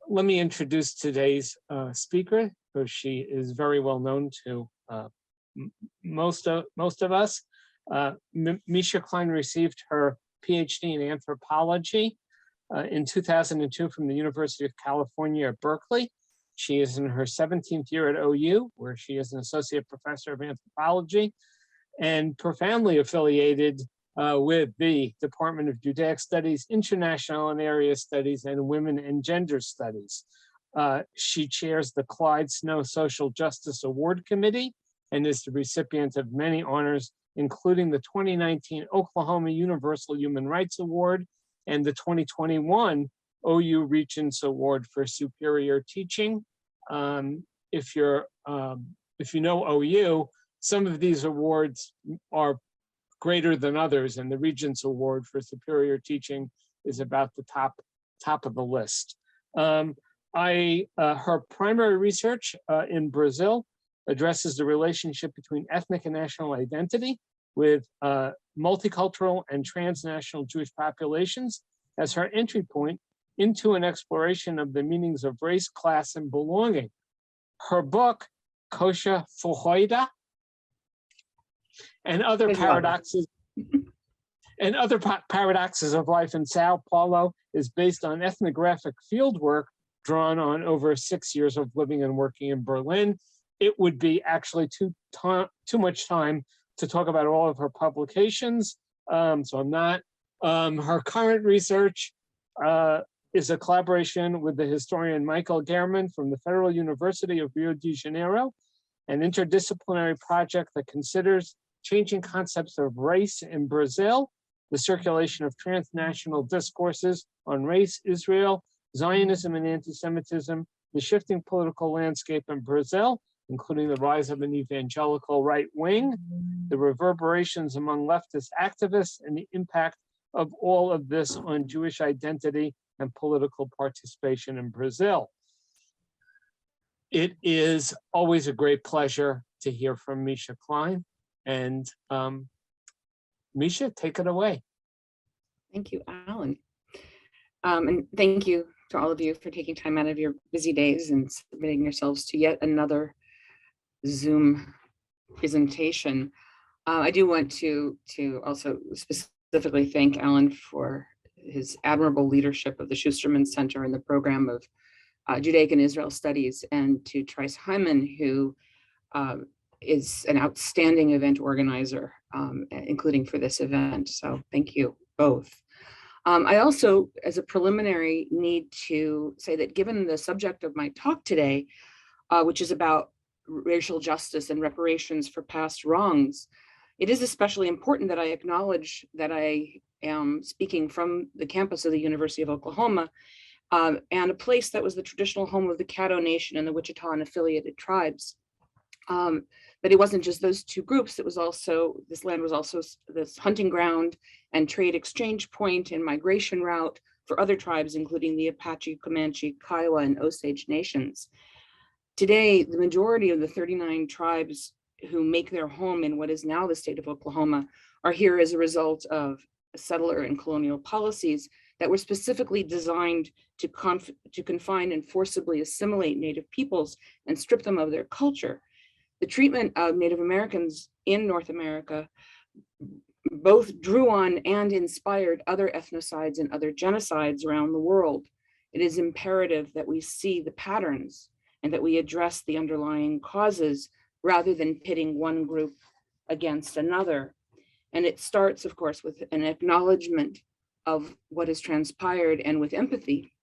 let me introduce today's speaker, because she is very well known to most of us. Misha Klein received her PhD in anthropology in 2002 from the University of California at Berkeley. She is in her 17th year at OU, where she is an associate professor of anthropology and profoundly affiliated with the Department of Judaic Studies, International and Area Studies, and Women and Gender Studies. She chairs the Clyde Snow Social Justice Award Committee and is the recipient of many honors, including the 2019 Oklahoma Universal Human Rights Award and the 2021 OU Regents Award for Superior Teaching. If you know OU, some of these awards are greater than others, and the Regents Award for Superior Teaching is about the top of the list. Her primary research in Brazil addresses the relationship between ethnic and national identity with multicultural and transnational Jewish populations as her entry point into an exploration of the meanings of race, class, and belonging. Her book, Kosher Fuhoida, and other paradoxes of life in Sao Paulo is based on ethnographic fieldwork drawn on over 6 years of living and working in Berlin. It would be actually too much time to talk about all of her publications, so I'm not. Her current research is a collaboration with the historian Michael Gehrman from the Federal University of Rio de Janeiro, an interdisciplinary project that considers changing concepts of race in Brazil, the circulation of transnational discourses on race, Israel, Zionism and anti-Semitism, the shifting political landscape in Brazil, including the rise of an evangelical right wing, the reverberations among leftist activists, and the impact of all of this on Jewish identity and political participation in Brazil. It is always a great pleasure to hear from Misha Klein. And Misha, take it away. Thank you, Alan. And thank you to all of you for taking time out of your busy days and submitting yourselves to yet another Zoom presentation. I do want to also specifically thank Alan for his admirable leadership of the Schusterman Center and the program of Judaic and Israel Studies, and to Trice Hyman, who is an outstanding event organizer, including for this event. So thank you both. I also, as a preliminary, need to say that given the subject of my talk today, which is about racial justice and reparations for past wrongs, it is especially important that I acknowledge that I am speaking from the campus of the University of Oklahoma, and a place that was the traditional home of the Caddo Nation and the Wichita and affiliated tribes. But it wasn't just those two groups. It was also, this land was also this hunting ground and trade exchange point and migration route for other tribes, including the Apache, Comanche, Kiowa, and Osage nations. Today, the majority of the 39 tribes who make their home in what is now the state of Oklahoma are here as a result of settler and colonial policies that were specifically designed to confine and forcibly assimilate Native peoples and strip them of their culture. The treatment of Native Americans in North America both drew on and inspired other ethnocides and other genocides around the world. It is imperative that we see the patterns and that we address the underlying causes rather than pitting one group against another. And it starts, of course, with an acknowledgement of what has transpired and with empathy.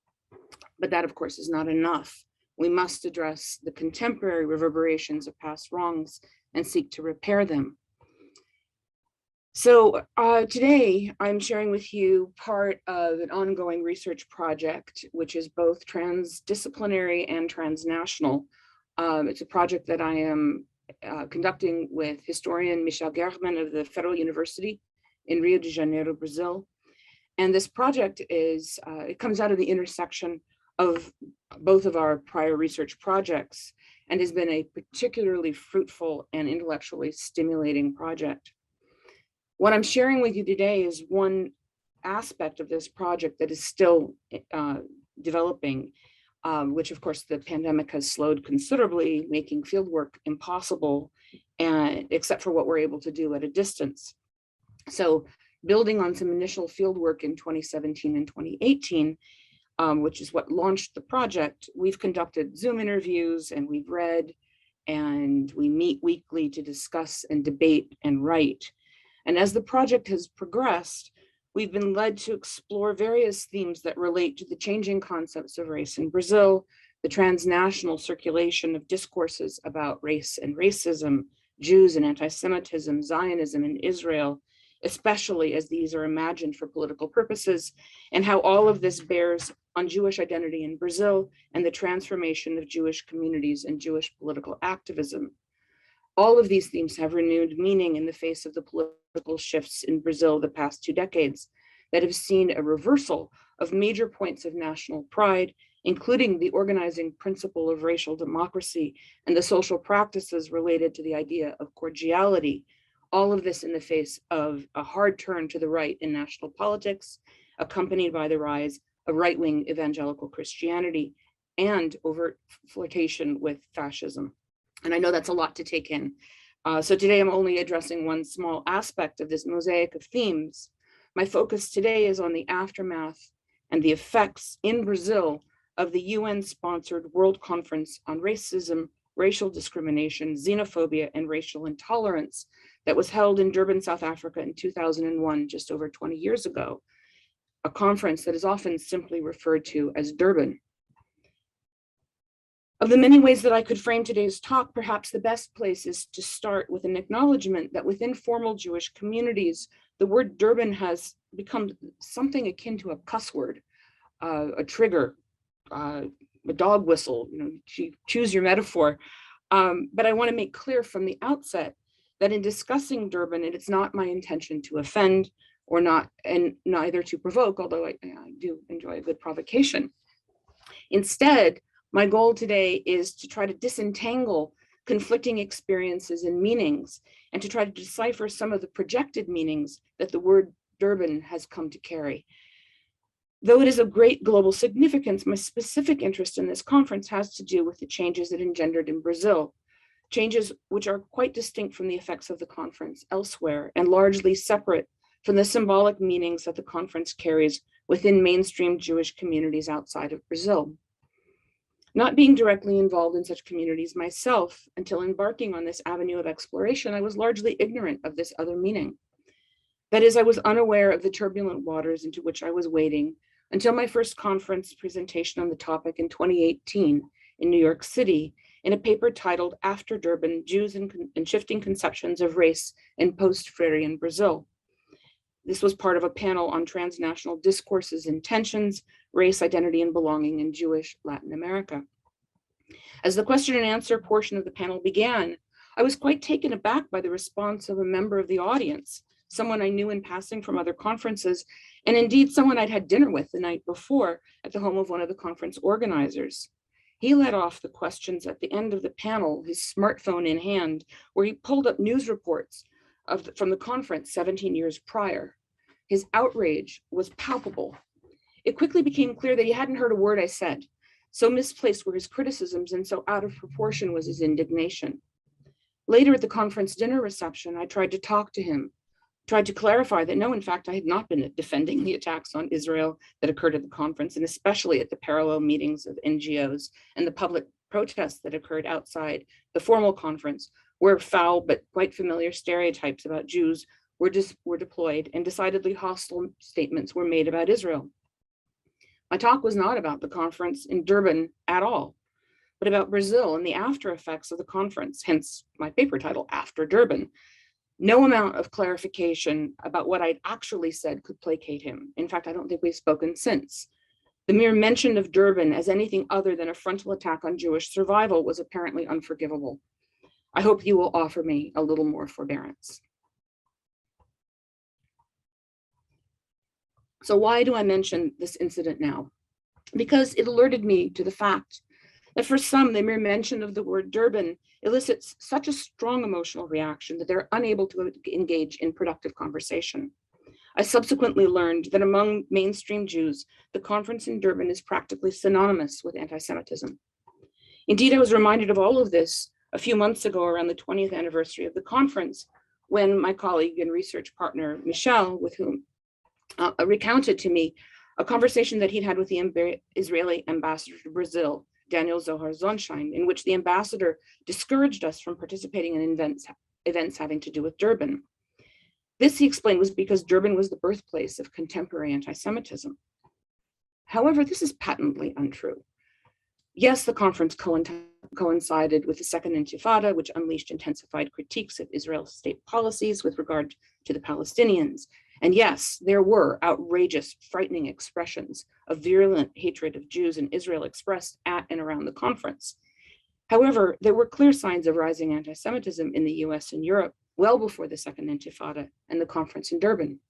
But that, of course, is not enough. We must address the contemporary reverberations of past wrongs and seek to repair them. So today I'm sharing with you part of an ongoing research project, which is both transdisciplinary and transnational. It's a project that I am conducting with historian Misha Gehrman of the Federal University in Rio de Janeiro, Brazil. And this project is, it comes out of the intersection of both of our prior research projects and has been a particularly fruitful and intellectually stimulating project. What I'm sharing with you today is one aspect of this project that is still developing. which of course the pandemic has slowed considerably, making fieldwork impossible, and except for what we're able to do at a distance. So building on some initial fieldwork in 2017 and 2018, which is what launched the project, we've conducted Zoom interviews and we've read and we meet weekly to discuss and debate and write. And as the project has progressed, we've been led to explore various themes that relate to the changing concepts of race in Brazil, the transnational circulation of discourses about race and racism, Jews and anti-Semitism, Zionism in Israel, especially as these are imagined for political purposes, and how all of this bears on Jewish identity in Brazil and the transformation of Jewish communities and Jewish political activism. All of these themes have renewed meaning in the face of the political shifts in Brazil the past 2 decades that have seen a reversal of major points of national pride, including the organizing principle of racial democracy and the social practices related to the idea of cordiality. All of this in the face of a hard turn to the right in national politics, accompanied by the rise of right-wing evangelical Christianity and overt flirtation with fascism. And I know that's a lot to take in. So today I'm only addressing one small aspect of this mosaic of themes. My focus today is on the aftermath and the effects in Brazil of the UN-sponsored World Conference on Racism, Racial Discrimination, Xenophobia, and Racial Intolerance that was held in Durban, South Africa in 2001, just over 20 years ago, a conference that is often simply referred to as Durban. Of the many ways that I could frame today's talk, perhaps the best place is to start with an acknowledgement that within formal Jewish communities, the word Durban has become something akin to a cuss word, a trigger, a dog whistle, choose your metaphor. But I want to make clear from the outset that in discussing Durban, it's not my intention to offend or not, and neither to provoke, although I do enjoy a good provocation. Instead, my goal today is to try to disentangle conflicting experiences and meanings, and to try to decipher some of the projected meanings that the word Durban has come to carry. Though it is of great global significance, my specific interest in this conference has to do with the changes it engendered in Brazil, changes which are quite distinct from the effects of the conference elsewhere and largely separate from the symbolic meanings that the conference carries within mainstream Jewish communities outside of Brazil. Not being directly involved in such communities myself, until embarking on this avenue of exploration, I was largely ignorant of this other meaning. That is, I was unaware of the turbulent waters into which I was wading until my first conference presentation on the topic in 2018 in New York City, in a paper titled After Durban, Jews and Shifting Conceptions of Race in Post-Freirian Brazil. This was part of a panel on transnational discourses and tensions, race, identity, and belonging in Jewish Latin America. As the question and answer portion of the panel began, I was quite taken aback by the response of a member of the audience, someone I knew in passing from other conferences, and indeed someone I'd had dinner with the night before at the home of one of the conference organizers. He led off the questions at the end of the panel, his smartphone in hand, where he pulled up news reports from the conference 17 years prior. His outrage was palpable. It quickly became clear that he hadn't heard a word I said. So misplaced were his criticisms and so out of proportion was his indignation. Later at the conference dinner reception, I tried to talk to him, tried to clarify that no, in fact, I had not been defending the attacks on Israel that occurred at the conference, and especially at the parallel meetings of NGOs and the public protests that occurred outside the formal conference, where foul but quite familiar stereotypes about Jews were deployed and decidedly hostile statements were made about Israel. My talk was not about the conference in Durban at all, but about Brazil and the after effects of the conference, hence my paper title, After Durban. No amount of clarification about what I'd actually said could placate him. In fact, I don't think we've spoken since. The mere mention of Durban as anything other than a frontal attack on Jewish survival was apparently unforgivable. I hope you will offer me a little more forbearance. So why do I mention this incident now? Because it alerted me to the fact that for some, the mere mention of the word Durban elicits such a strong emotional reaction that they're unable to engage in productive conversation. I subsequently learned that among mainstream Jews, the conference in Durban is practically synonymous with anti-Semitism. Indeed, I was reminded of all of this a few months ago around the 20th anniversary of the conference, when my colleague and research partner, Misha, with whom recounted to me a conversation that he'd had with the Israeli ambassador to Brazil, Daniel Zohar Zonshine, in which the ambassador discouraged us from participating in events having to do with Durban. This, he explained, was because Durban was the birthplace of contemporary anti-Semitism. However, this is patently untrue. Yes, the conference coincided with the Second Intifada, which unleashed intensified critiques of Israel's state policies with regard to the Palestinians. And yes, there were outrageous, frightening expressions of virulent hatred of Jews in Israel expressed at and around the conference. However, there were clear signs of rising anti-Semitism in the US and Europe well before the Second Intifada and the conference in Durban.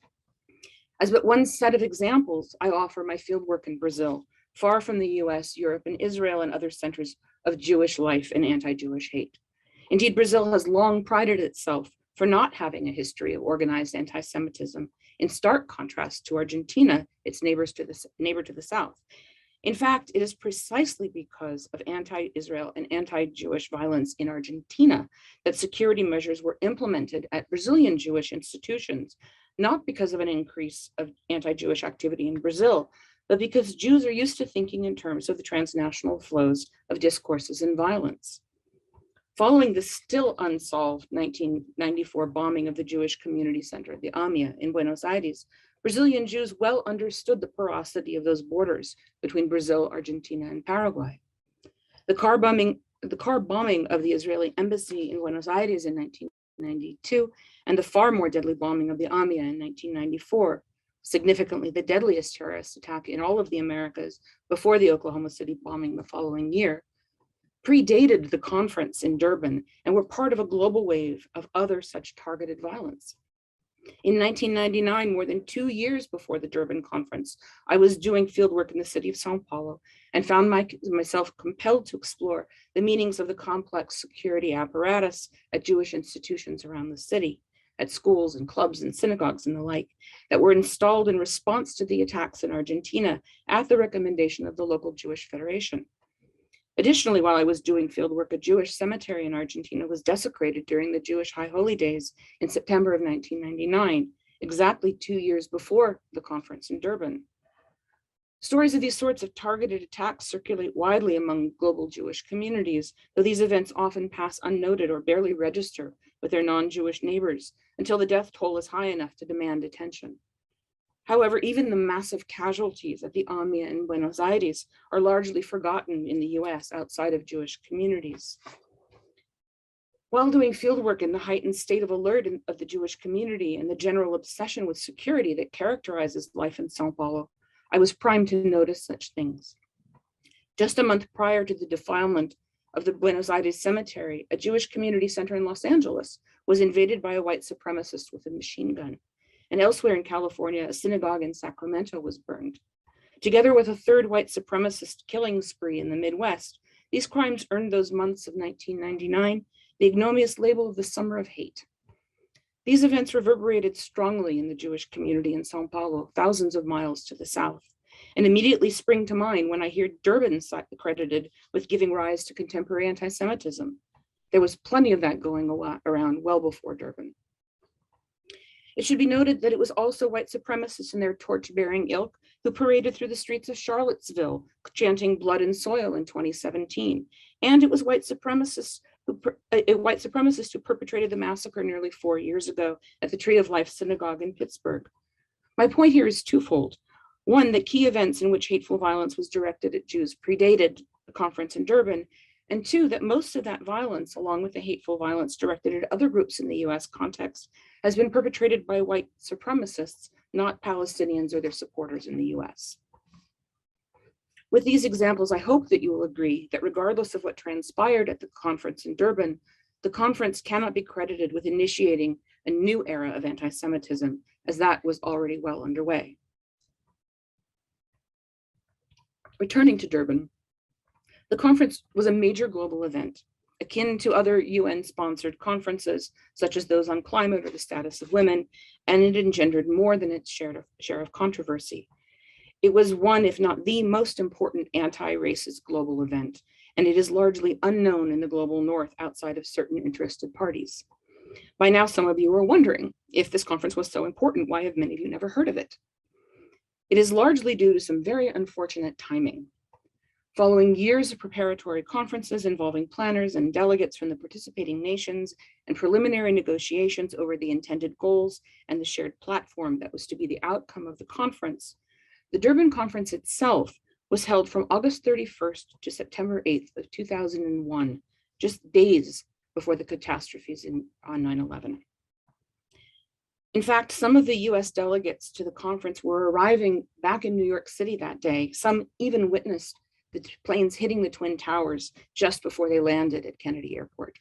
As but one set of examples, I offer my fieldwork in Brazil, far from the US, Europe, and Israel and other centers of Jewish life and anti-Jewish hate. Indeed, Brazil has long prided itself for not having a history of organized anti-Semitism, in stark contrast to Argentina, its neighbor to the south. In fact, it is precisely because of anti-Israel and anti-Jewish violence in Argentina that security measures were implemented at Brazilian Jewish institutions, not because of an increase of anti-Jewish activity in Brazil, but because Jews are used to thinking in terms of the transnational flows of discourses and violence. Following the still unsolved 1994 bombing of the Jewish Community Center, the AMIA, in Buenos Aires, Brazilian Jews well understood the porosity of those borders between Brazil, Argentina, and Paraguay. The car bombing of the Israeli embassy in Buenos Aires in 1992, and the far more deadly bombing of the AMIA in 1994, significantly the deadliest terrorist attack in all of the Americas before the Oklahoma City bombing the following year, predated the conference in Durban and were part of a global wave of other such targeted violence. In 1999, more than 2 years before the Durban conference, I was doing fieldwork in the city of Sao Paulo and found myself compelled to explore the meanings of the complex security apparatus at Jewish institutions around the city, at schools and clubs and synagogues and the like, that were installed in response to the attacks in Argentina at the recommendation of the local Jewish Federation. Additionally, while I was doing fieldwork, a Jewish cemetery in Argentina was desecrated during the Jewish High Holy Days in September of 1999, exactly 2 years before the conference in Durban. Stories of these sorts of targeted attacks circulate widely among global Jewish communities, though these events often pass unnoted or barely register with their non-Jewish neighbors until the death toll is high enough to demand attention. However, even the massive casualties at the AMIA in Buenos Aires are largely forgotten in the US outside of Jewish communities. While doing fieldwork in the heightened state of alert of the Jewish community and the general obsession with security that characterizes life in Sao Paulo, I was primed to notice such things. Just a month prior to the defilement of the Buenos Aires cemetery, a Jewish community center in Los Angeles was invaded by a white supremacist with a machine gun. And elsewhere in California, a synagogue in Sacramento was burned. Together with a third white supremacist killing spree in the Midwest, these crimes earned those months of 1999 the ignominious label of the Summer of Hate. These events reverberated strongly in the Jewish community in Sao Paulo, thousands of miles to the south, and immediately spring to mind when I hear Durban credited with giving rise to contemporary anti-Semitism. There was plenty of that going around well before Durban. It should be noted that it was also white supremacists and their torch-bearing ilk who paraded through the streets of Charlottesville, chanting "Blood and Soil" in 2017. And it was white supremacists who perpetrated the massacre nearly 4 years ago at the Tree of Life Synagogue in Pittsburgh. My point here is twofold. One, that key events in which hateful violence was directed at Jews predated the conference in Durban. And two, that most of that violence, along with the hateful violence directed at other groups in the US context, has been perpetrated by white supremacists, not Palestinians or their supporters in the US. With these examples, I hope that you will agree that regardless of what transpired at the conference in Durban, the conference cannot be credited with initiating a new era of anti-Semitism, as that was already well underway. Returning to Durban, the conference was a major global event. akin to other UN-sponsored conferences, such as those on climate or the status of women, and it engendered more than its share of controversy. It was one, if not the most important anti-racist global event, and it is largely unknown in the global north outside of certain interested parties. By now, some of you are wondering, if this conference was so important, why have many of you never heard of it? It is largely due to some very unfortunate timing. Following years of preparatory conferences involving planners and delegates from the participating nations and preliminary negotiations over the intended goals and the shared platform that was to be the outcome of the conference, the Durban conference itself was held from August 31st to September 8th of 2001, just days before the catastrophes on 9/11. In fact, some of the US delegates to the conference were arriving back in New York City that day. Some even witnessed the planes hitting the Twin Towers just before they landed at Kennedy Airport.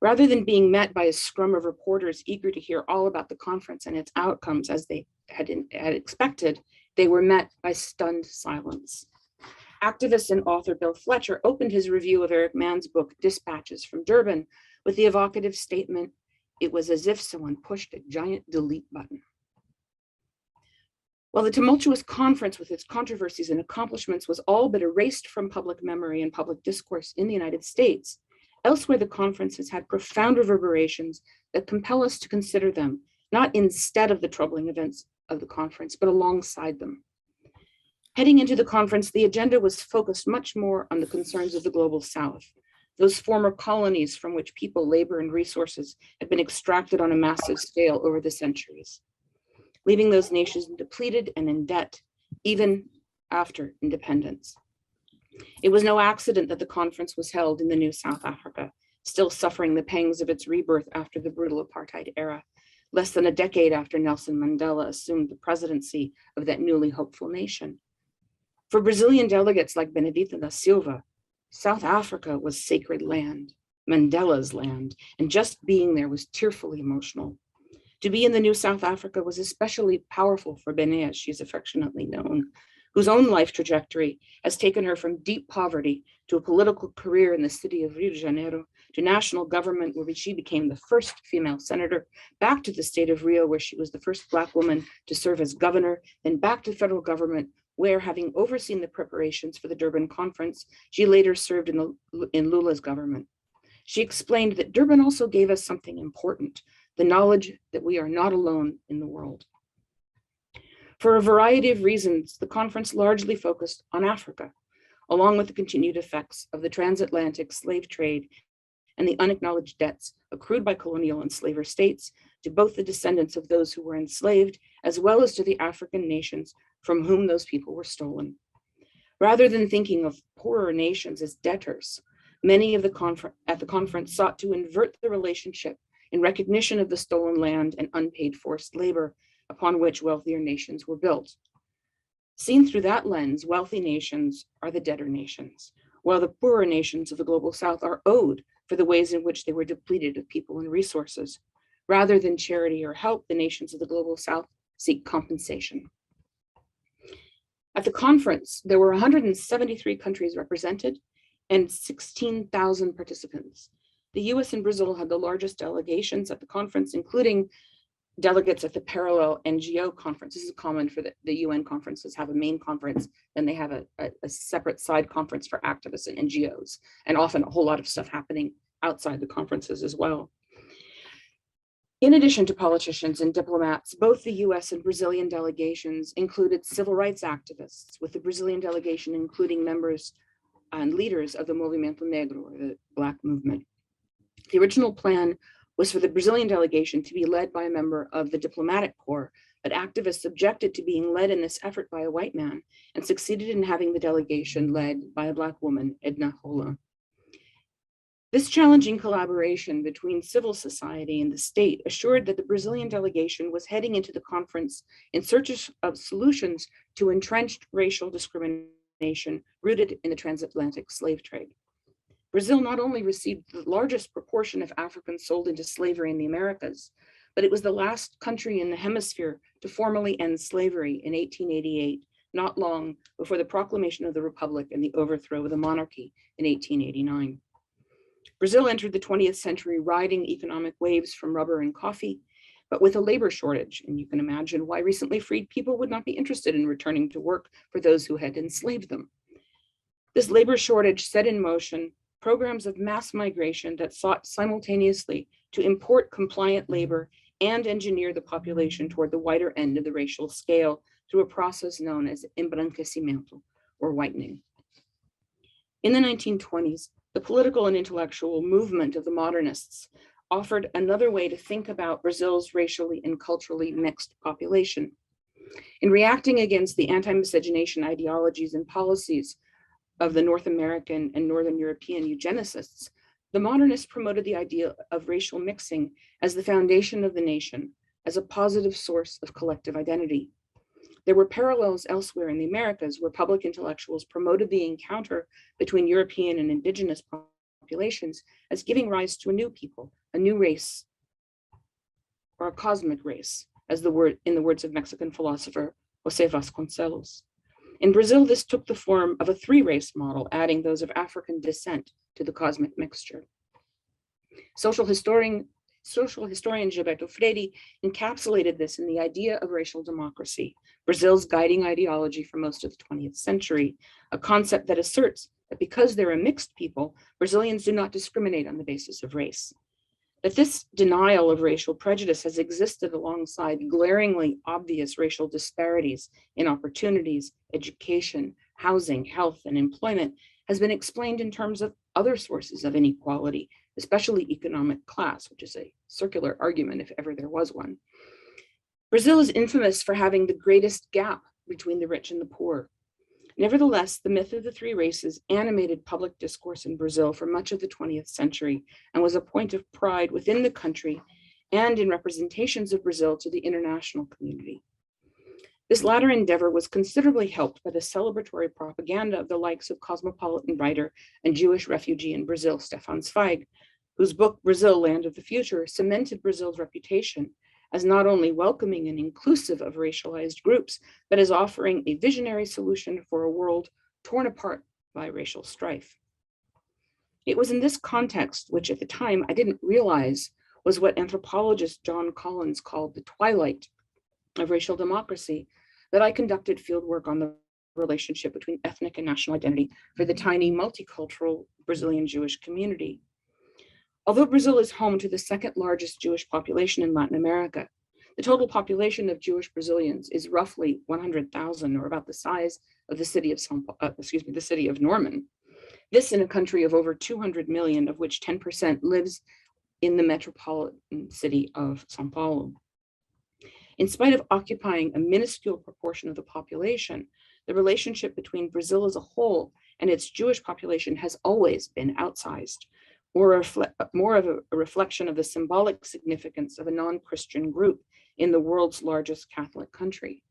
Rather than being met by a scrum of reporters eager to hear all about the conference and its outcomes as they had expected, they were met by stunned silence. Activist and author Bill Fletcher opened his review of Eric Mann's book, Dispatches from Durban, with the evocative statement, "It was as if someone pushed a giant delete button." While the tumultuous conference with its controversies and accomplishments was all but erased from public memory and public discourse in the United States, elsewhere the conference has had profound reverberations that compel us to consider them, not instead of the troubling events of the conference, but alongside them. Heading into the conference, the agenda was focused much more on the concerns of the global South, those former colonies from which people, labor, and resources had been extracted on a massive scale over the centuries, leaving those nations depleted and in debt, even after independence. It was no accident that the conference was held in the new South Africa, still suffering the pangs of its rebirth after the brutal apartheid era, less than a decade after Nelson Mandela assumed the presidency of that newly hopeful nation. For Brazilian delegates like Benedita da Silva, South Africa was sacred land, Mandela's land, and just being there was tearfully emotional. To be in the new South Africa was especially powerful for Benê, as she's affectionately known, whose own life trajectory has taken her from deep poverty to a political career in the city of Rio de Janeiro, to national government where she became the first female senator, back to the state of Rio where she was the first Black woman to serve as governor, then back to federal government where, having overseen the preparations for the Durban conference, she later served in Lula's government. She explained that Durban also gave us something important, the knowledge that we are not alone in the world. For a variety of reasons, the conference largely focused on Africa, along with the continued effects of the transatlantic slave trade and the unacknowledged debts accrued by colonial and slaver states to both the descendants of those who were enslaved, as well as to the African nations from whom those people were stolen. Rather than thinking of poorer nations as debtors, many of at the conference sought to invert the relationship in recognition of the stolen land and unpaid forced labor upon which wealthier nations were built. Seen through that lens, wealthy nations are the debtor nations, while the poorer nations of the global South are owed for the ways in which they were depleted of people and resources. Rather than charity or help, the nations of the global South seek compensation. At the conference, there were 173 countries represented and 16,000 participants. The US and Brazil had the largest delegations at the conference, including delegates at the parallel NGO conference. This is common for the UN conferences, have a main conference, then they have a separate side conference for activists and NGOs, and often a whole lot of stuff happening outside the conferences as well. In addition to politicians and diplomats, both the US and Brazilian delegations included civil rights activists, with the Brazilian delegation including members and leaders of the Movimento Negro, or the Black movement. The original plan was for the Brazilian delegation to be led by a member of the diplomatic corps, but activists objected to being led in this effort by a white man and succeeded in having the delegation led by a Black woman, Edna Rola. This challenging collaboration between civil society and the state assured that the Brazilian delegation was heading into the conference in search of solutions to entrenched racial discrimination rooted in the transatlantic slave trade. Brazil not only received the largest proportion of Africans sold into slavery in the Americas, but it was the last country in the hemisphere to formally end slavery in 1888, not long before the proclamation of the Republic and the overthrow of the monarchy in 1889. Brazil entered the 20th century riding economic waves from rubber and coffee, but with a labor shortage, and you can imagine why recently freed people would not be interested in returning to work for those who had enslaved them. This labor shortage set in motion programs of mass migration that sought simultaneously to import compliant labor and engineer the population toward the wider end of the racial scale through a process known as embranquecimento, or whitening. In the 1920s, the political and intellectual movement of the modernists offered another way to think about Brazil's racially and culturally mixed population. In reacting against the anti-miscegenation ideologies and policies of the North American and Northern European eugenicists, the modernists promoted the idea of racial mixing as the foundation of the nation, as a positive source of collective identity. There were parallels elsewhere in the Americas where public intellectuals promoted the encounter between European and indigenous populations as giving rise to a new people, a new race, or a cosmic race, as in the words of Mexican philosopher José Vasconcelos. In Brazil, this took the form of a three-race model, adding those of African descent to the cosmic mixture. Social historian Gilberto Freire encapsulated this in the idea of racial democracy, Brazil's guiding ideology for most of the 20th century, a concept that asserts that because they're a mixed people, Brazilians do not discriminate on the basis of race. That this denial of racial prejudice has existed alongside glaringly obvious racial disparities in opportunities, education, housing, health, and employment has been explained in terms of other sources of inequality, especially economic class, which is a circular argument if ever there was one. Brazil is infamous for having the greatest gap between the rich and the poor. Nevertheless, the myth of the three races animated public discourse in Brazil for much of the 20th century and was a point of pride within the country and in representations of Brazil to the international community. This latter endeavor was considerably helped by the celebratory propaganda of the likes of cosmopolitan writer and Jewish refugee in Brazil, Stefan Zweig, whose book, Brazil, Land of the Future, cemented Brazil's reputation as not only welcoming and inclusive of racialized groups, but as offering a visionary solution for a world torn apart by racial strife. It was in this context, which at the time I didn't realize was what anthropologist John Collins called the twilight of racial democracy, that I conducted fieldwork on the relationship between ethnic and national identity for the tiny multicultural Brazilian Jewish community. Although Brazil is home to the second largest Jewish population in Latin America, the total population of Jewish Brazilians is roughly 100,000, or about the size of the city of Norman. This in a country of over 200 million, of which 10% lives in the metropolitan city of São Paulo. In spite of occupying a minuscule proportion of the population, the relationship between Brazil as a whole and its Jewish population has always been outsized, or more of a reflection of the symbolic significance of a non-Christian group in the world's largest Catholic country.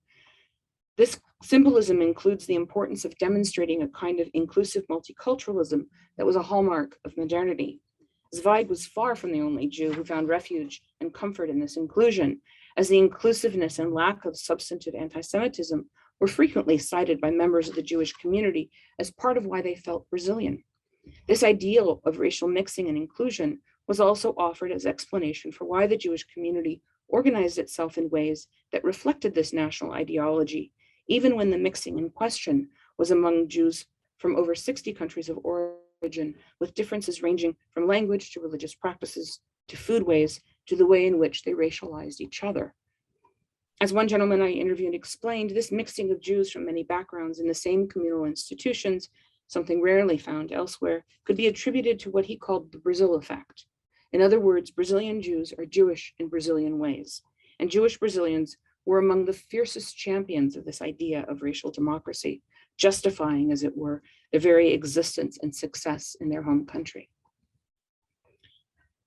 This symbolism includes the importance of demonstrating a kind of inclusive multiculturalism that was a hallmark of modernity. Zweig was far from the only Jew who found refuge and comfort in this inclusion, as the inclusiveness and lack of substantive anti-Semitism were frequently cited by members of the Jewish community as part of why they felt Brazilian. This ideal of racial mixing and inclusion was also offered as explanation for why the Jewish community organized itself in ways that reflected this national ideology, even when the mixing in question was among Jews from over 60 countries of origin, with differences ranging from language to religious practices to foodways to the way in which they racialized each other. As one gentleman I interviewed explained, this mixing of Jews from many backgrounds in the same communal institutions, something rarely found elsewhere, could be attributed to what he called the Brazil effect. In other words, Brazilian Jews are Jewish in Brazilian ways, and Jewish Brazilians were among the fiercest champions of this idea of racial democracy, justifying, as it were, their very existence and success in their home country.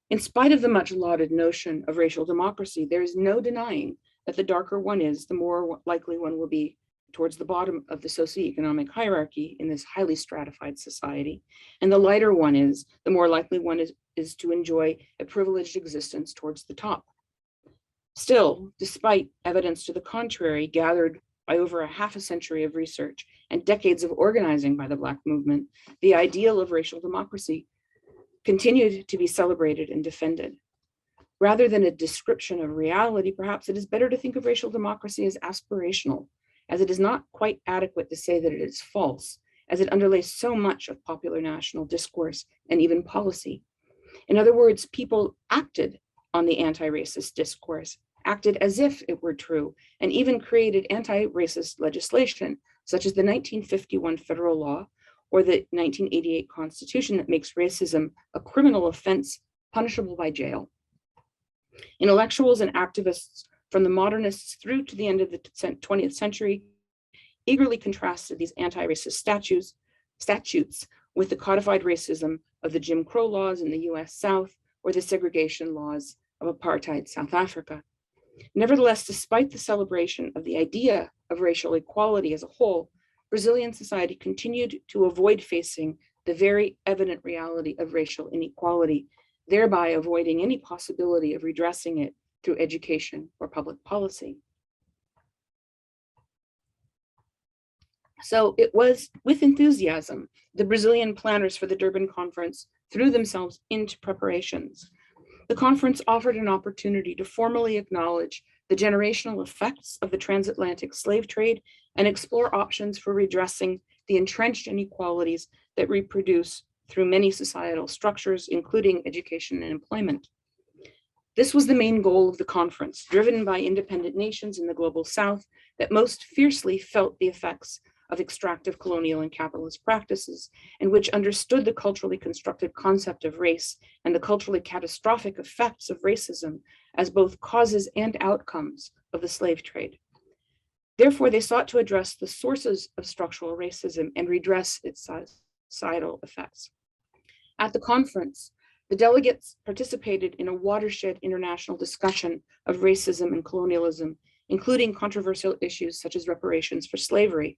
In spite of the much lauded notion of racial democracy, there is no denying that the darker one is, the more likely one will be towards the bottom of the socioeconomic hierarchy in this highly stratified society. And the lighter one is, the more likely one is to enjoy a privileged existence towards the top. Still, despite evidence to the contrary gathered by over a half a century of research and decades of organizing by the Black movement, the ideal of racial democracy continued to be celebrated and defended. Rather than a description of reality, perhaps it is better to think of racial democracy as aspirational, as it is not quite adequate to say that it is false, as it underlays so much of popular national discourse and even policy. In other words, people acted on the anti-racist discourse, acted as if it were true, and even created anti-racist legislation, such as the 1951 federal law or the 1988 Constitution that makes racism a criminal offense punishable by jail. Intellectuals and activists from the modernists through to the end of the 20th century eagerly contrasted these anti-racist statutes with the codified racism of the Jim Crow laws in the US South or the segregation laws of apartheid South Africa. Nevertheless, despite the celebration of the idea of racial equality as a whole, Brazilian society continued to avoid facing the very evident reality of racial inequality, thereby avoiding any possibility of redressing it through education or public policy. So it was with enthusiasm the Brazilian planners for the Durban conference threw themselves into preparations. The conference offered an opportunity to formally acknowledge the generational effects of the transatlantic slave trade and explore options for redressing the entrenched inequalities that reproduce through many societal structures, including education and employment. This was the main goal of the conference, driven by independent nations in the global South that most fiercely felt the effects of extractive colonial and capitalist practices, and which understood the culturally constructed concept of race and the culturally catastrophic effects of racism as both causes and outcomes of the slave trade. Therefore, they sought to address the sources of structural racism and redress its societal effects. At the conference, the delegates participated in a watershed international discussion of racism and colonialism, including controversial issues such as reparations for slavery.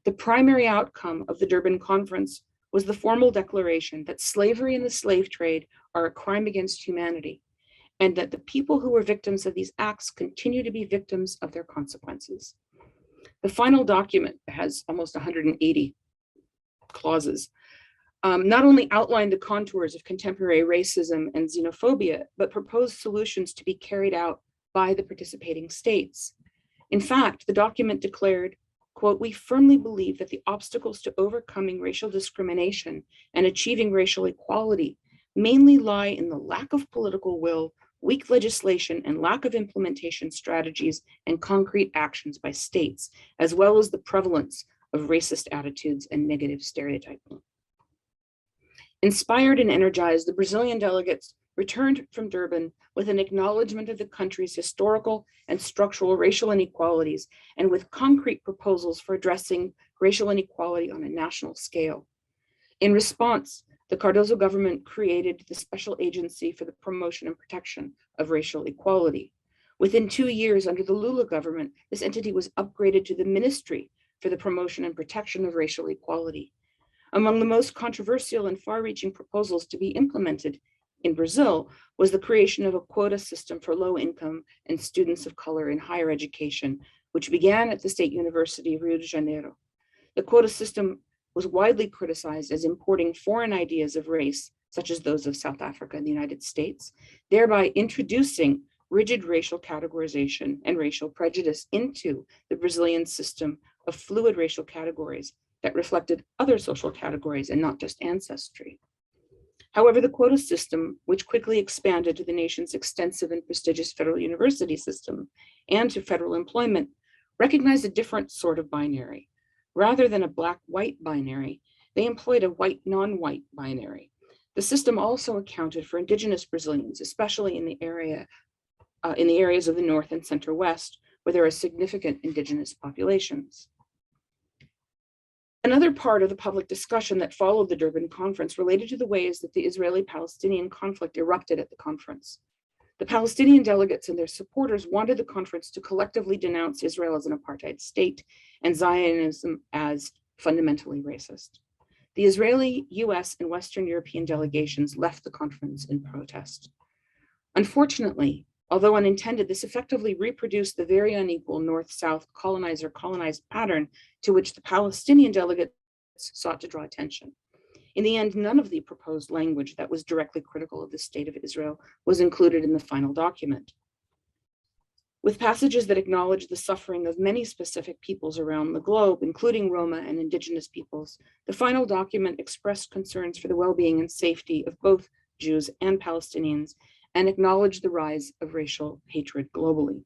The primary outcome of the Durban conference was the formal declaration that slavery and the slave trade are a crime against humanity, and that the people who were victims of these acts continue to be victims of their consequences. The final document has almost 180 clauses, not only outlined the contours of contemporary racism and xenophobia, but proposed solutions to be carried out by the participating states. In fact, the document declared, quote, "We firmly believe that the obstacles to overcoming racial discrimination and achieving racial equality mainly lie in the lack of political will, weak legislation, and lack of implementation strategies and concrete actions by states, as well as the prevalence of racist attitudes and negative stereotyping." Inspired and energized, the Brazilian delegates returned from Durban with an acknowledgement of the country's historical and structural racial inequalities and with concrete proposals for addressing racial inequality on a national scale. In response, the Cardoso government created the Special Agency for the Promotion and Protection of Racial Equality. Within 2 years under the Lula government, this entity was upgraded to the Ministry for the Promotion and Protection of Racial Equality. Among the most controversial and far-reaching proposals to be implemented in Brazil was the creation of a quota system for low-income and students of color in higher education, which began at the State University of Rio de Janeiro. The quota system was widely criticized as importing foreign ideas of race, such as those of South Africa and the United States, thereby introducing rigid racial categorization and racial prejudice into the Brazilian system of fluid racial categories that reflected other social categories and not just ancestry. However, the quota system, which quickly expanded to the nation's extensive and prestigious federal university system and to federal employment, recognized a different sort of binary. Rather than a black-white binary, they employed a white-non-white binary. The system also accounted for indigenous Brazilians, especially in the areas of the North and Center West, where there are significant indigenous populations. Another part of the public discussion that followed the Durban conference related to the ways that the Israeli-Palestinian conflict erupted at the conference. The Palestinian delegates and their supporters wanted the conference to collectively denounce Israel as an apartheid state and Zionism as fundamentally racist. The Israeli, US, and Western European delegations left the conference in protest. Unfortunately, although unintended, this effectively reproduced the very unequal North-South colonizer-colonized pattern to which the Palestinian delegates sought to draw attention. In the end, none of the proposed language that was directly critical of the state of Israel was included in the final document. With passages that acknowledge the suffering of many specific peoples around the globe, including Roma and indigenous peoples, the final document expressed concerns for the well-being and safety of both Jews and Palestinians and acknowledged the rise of racial hatred globally.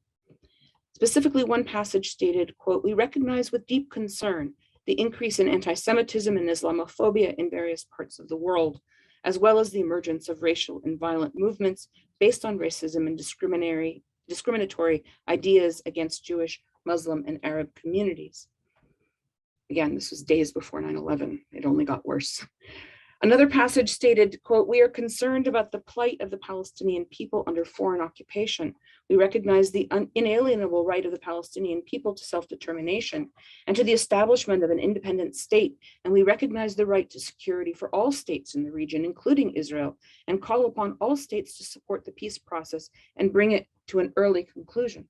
Specifically, one passage stated, quote, "We recognize with deep concern the increase in anti-Semitism and Islamophobia in various parts of the world, as well as the emergence of racial and violent movements based on racism and discriminatory ideas against Jewish, Muslim, and Arab communities." Again, this was days before 9/11. It only got worse. Another passage stated, quote, "We are concerned about the plight of the Palestinian people under foreign occupation. We recognize the inalienable right of the Palestinian people to self-determination and to the establishment of an independent state, and we recognize the right to security for all states in the region, including Israel, and call upon all states to support the peace process and bring it to an early conclusion."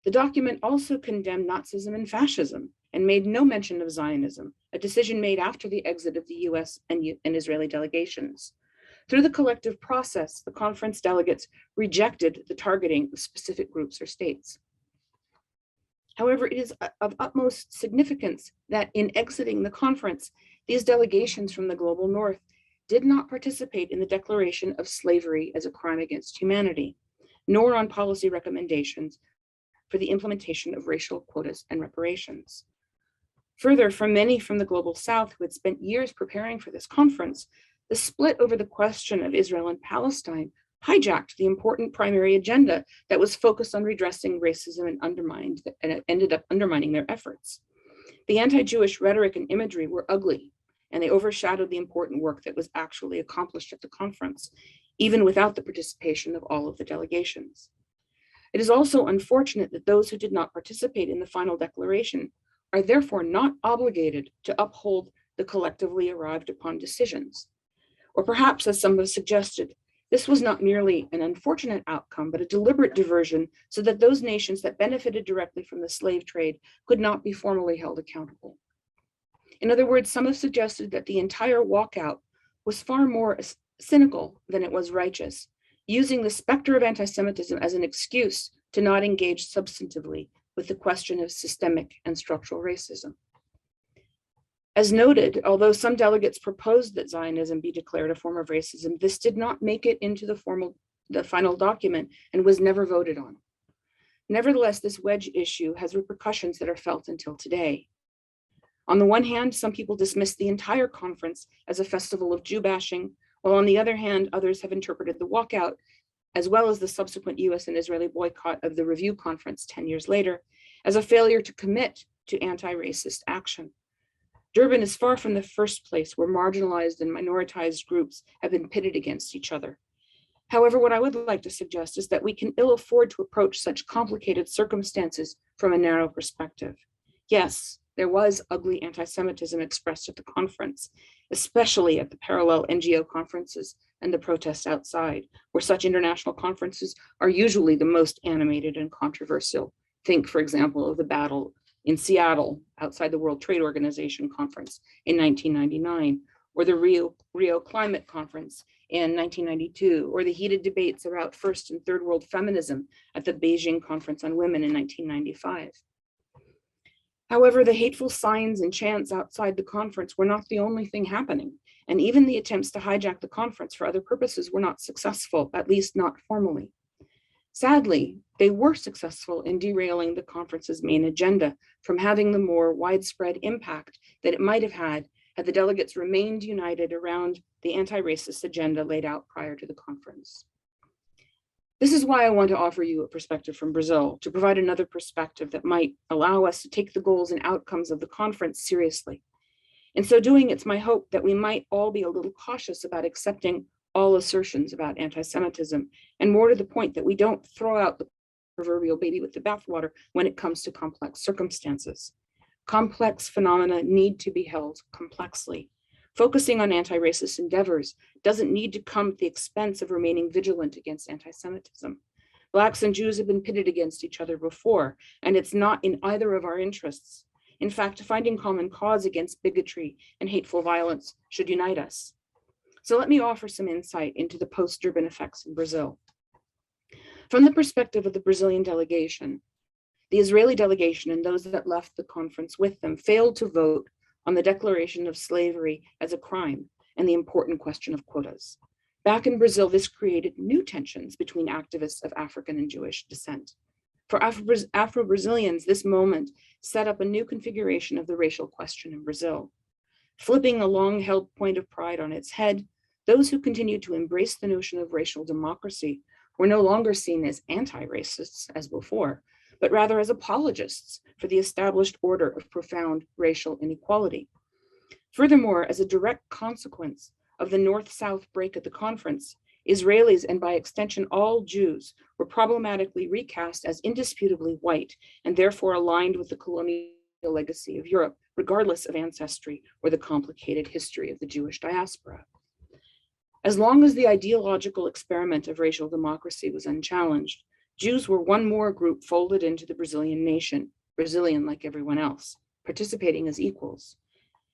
The document also condemned Nazism and fascism and made no mention of Zionism, a decision made after the exit of the US and Israeli delegations. Through the collective process, the conference delegates rejected the targeting of specific groups or states. However, it is of utmost significance that in exiting the conference, these delegations from the global north did not participate in the declaration of slavery as a crime against humanity, nor on policy recommendations for the implementation of racial quotas and reparations. Further, for many from the global south who had spent years preparing for this conference, the split over the question of Israel and Palestine hijacked the important primary agenda that was focused on redressing racism and it ended up undermining their efforts. The anti-Jewish rhetoric and imagery were ugly, and they overshadowed the important work that was actually accomplished at the conference, even without the participation of all of the delegations. It is also unfortunate that those who did not participate in the final declaration are therefore not obligated to uphold the collectively arrived upon decisions. Or perhaps, as some have suggested, this was not merely an unfortunate outcome, but a deliberate diversion so that those nations that benefited directly from the slave trade could not be formally held accountable. In other words, some have suggested that the entire walkout was far more cynical than it was righteous, using the specter of anti-Semitism as an excuse to not engage substantively with the question of systemic and structural racism. As noted, although some delegates proposed that Zionism be declared a form of racism, this did not make it into the final document and was never voted on. Nevertheless, this wedge issue has repercussions that are felt until today. On the one hand, some people dismiss the entire conference as a festival of Jew bashing, while on the other hand, others have interpreted the walkout, as well as the subsequent US and Israeli boycott of the review conference 10 years later, as a failure to commit to anti-racist action. Durban is far from the first place where marginalized and minoritized groups have been pitted against each other. However, what I would like to suggest is that we can ill afford to approach such complicated circumstances from a narrow perspective. Yes, there was ugly anti-Semitism expressed at the conference, especially at the parallel NGO conferences and the protests outside, where such international conferences are usually the most animated and controversial. Think, for example, of the battle in Seattle outside the World Trade Organization conference in 1999, or the Rio Climate Conference in 1992, or the heated debates about first and third world feminism at the Beijing Conference on Women in 1995. However, the hateful signs and chants outside the conference were not the only thing happening, and even the attempts to hijack the conference for other purposes were not successful, at least not formally. Sadly, they were successful in derailing the conference's main agenda from having the more widespread impact that it might have had the delegates remained united around the anti-racist agenda laid out prior to the conference. This is why I want to offer you a perspective from Brazil, to provide another perspective that might allow us to take the goals and outcomes of the conference seriously. In so doing, it's my hope that we might all be a little cautious about accepting all assertions about anti-Semitism, and more to the point that we don't throw out the proverbial baby with the bathwater when it comes to complex circumstances. Complex phenomena need to be held complexly. Focusing on anti-racist endeavors doesn't need to come at the expense of remaining vigilant against anti-Semitism. Blacks and Jews have been pitted against each other before, and it's not in either of our interests. In fact, finding common cause against bigotry and hateful violence should unite us. So let me offer some insight into the post-Durban effects in Brazil. From the perspective of the Brazilian delegation, the Israeli delegation and those that left the conference with them failed to vote on the declaration of slavery as a crime and the important question of quotas. Back in Brazil, this created new tensions between activists of African and Jewish descent. For Afro-Brazilians, this moment set up a new configuration of the racial question in Brazil. Flipping a long-held point of pride on its head, those who continued to embrace the notion of racial democracy were no longer seen as anti-racists as before, but rather as apologists for the established order of profound racial inequality. Furthermore, as a direct consequence of the North-South break at the conference, Israelis, and by extension all Jews, were problematically recast as indisputably white and therefore aligned with the colonial legacy of Europe, regardless of ancestry or the complicated history of the Jewish diaspora. As long as the ideological experiment of racial democracy was unchallenged, Jews were one more group folded into the Brazilian nation, Brazilian like everyone else, participating as equals.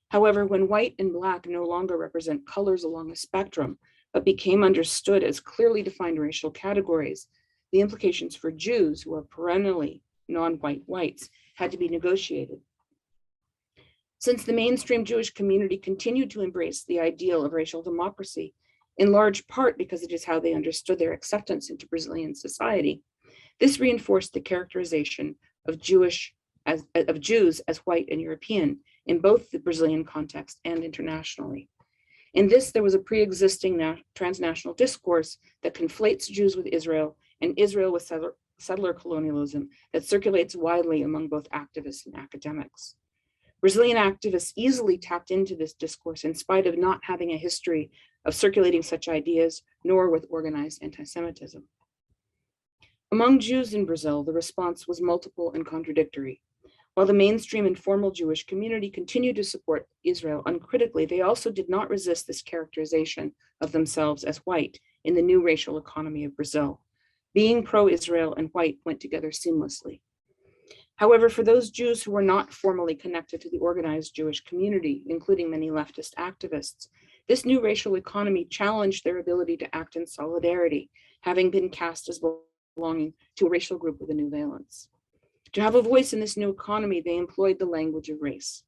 However, when white and black no longer represent colors along a spectrum, but became understood as clearly defined racial categories, the implications for Jews, who are perennially non-white whites, had to be negotiated. Since the mainstream Jewish community continued to embrace the ideal of racial democracy, in large part because it is how they understood their acceptance into Brazilian society, this reinforced the characterization of Jews as white and European in both the Brazilian context and internationally. In this, there was a pre-existing transnational discourse that conflates Jews with Israel and Israel with settler colonialism that circulates widely among both activists and academics. Brazilian activists easily tapped into this discourse in spite of not having a history of circulating such ideas, nor with organized anti-Semitism. Among Jews in Brazil, the response was multiple and contradictory. While the mainstream and formal Jewish community continued to support Israel uncritically, they also did not resist this characterization of themselves as white in the new racial economy of Brazil. Being pro-Israel and white went together seamlessly. However, for those Jews who were not formally connected to the organized Jewish community, including many leftist activists, this new racial economy challenged their ability to act in solidarity, having been cast as belonging to a racial group with a new valence. To have a voice in this new economy, they employed the language of race.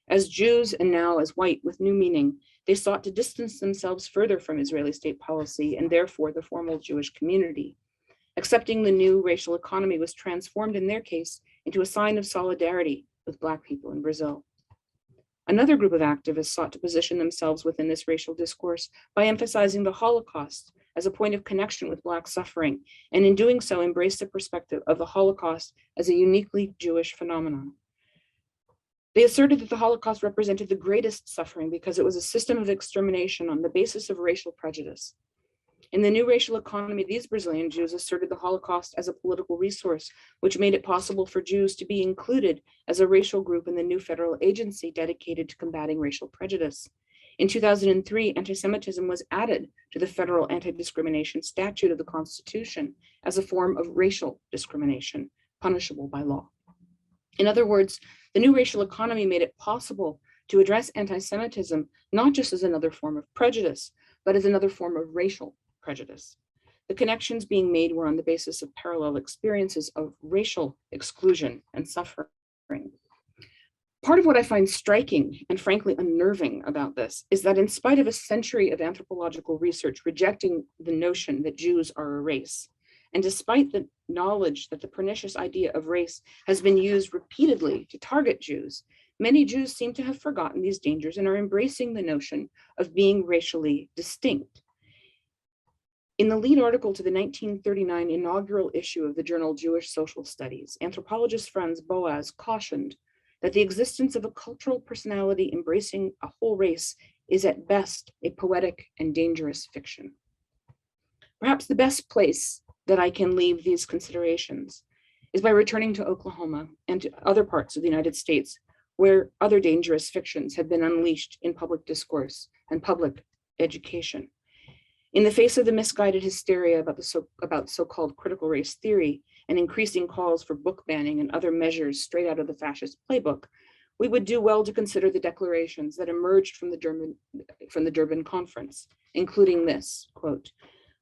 As Jews, and now as white with new meaning, they sought to distance themselves further from Israeli state policy and therefore the formal Jewish community. Accepting the new racial economy was transformed in their case into a sign of solidarity with Black people in Brazil. Another group of activists sought to position themselves within this racial discourse by emphasizing the Holocaust as a point of connection with Black suffering, and in doing so embraced the perspective of the Holocaust as a uniquely Jewish phenomenon. They asserted that the Holocaust represented the greatest suffering because it was a system of extermination on the basis of racial prejudice. In the new racial economy, these Brazilian Jews asserted the Holocaust as a political resource, which made it possible for Jews to be included as a racial group in the new federal agency dedicated to combating racial prejudice. In 2003, anti-Semitism was added to the federal anti-discrimination statute of the Constitution as a form of racial discrimination, punishable by law. In other words, the new racial economy made it possible to address anti-Semitism not just as another form of prejudice, but as another form of racial prejudice. The connections being made were on the basis of parallel experiences of racial exclusion and suffering. Part of what I find striking and frankly unnerving about this is that in spite of a century of anthropological research rejecting the notion that Jews are a race, and despite the knowledge that the pernicious idea of race has been used repeatedly to target Jews, many Jews seem to have forgotten these dangers and are embracing the notion of being racially distinct. In the lead article to the 1939 inaugural issue of the journal Jewish Social Studies, anthropologist Franz Boas cautioned that the existence of a cultural personality embracing a whole race is at best a poetic and dangerous fiction. Perhaps the best place that I can leave these considerations is by returning to Oklahoma and to other parts of the United States where other dangerous fictions have been unleashed in public discourse and public education. In the face of the misguided hysteria about so-called critical race theory and increasing calls for book banning and other measures straight out of the fascist playbook, we would do well to consider the declarations that emerged from the Durban conference, including this, quote,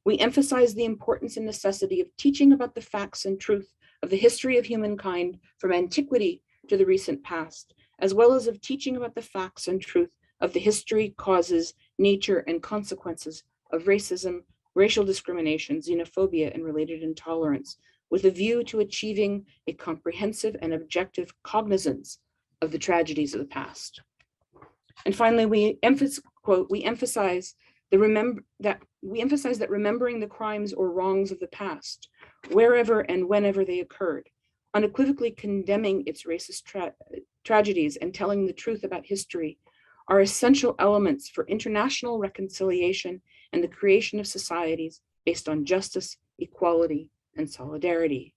"We emphasize the importance and necessity of teaching about the facts and truth of the history of humankind from antiquity to the recent past, as well as of teaching about the facts and truth of the history, causes, nature, and consequences of racism, racial discrimination, xenophobia, and related intolerance, with a view to achieving a comprehensive and objective cognizance of the tragedies of the past." And finally, we emphasize that remembering the crimes or wrongs of the past, wherever and whenever they occurred, unequivocally condemning its racist tragedies and telling the truth about history are essential elements for international reconciliation and the creation of societies based on justice, equality, and solidarity.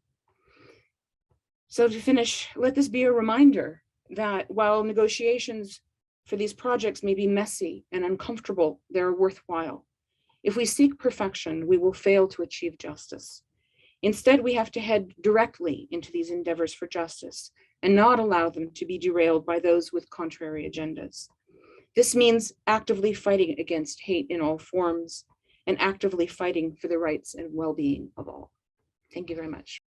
So to finish, let this be a reminder that while negotiations for these projects may be messy and uncomfortable, they're worthwhile. If we seek perfection, we will fail to achieve justice. Instead, we have to head directly into these endeavors for justice and not allow them to be derailed by those with contrary agendas. This means actively fighting against hate in all forms and actively fighting for the rights and well-being of all. Thank you very much.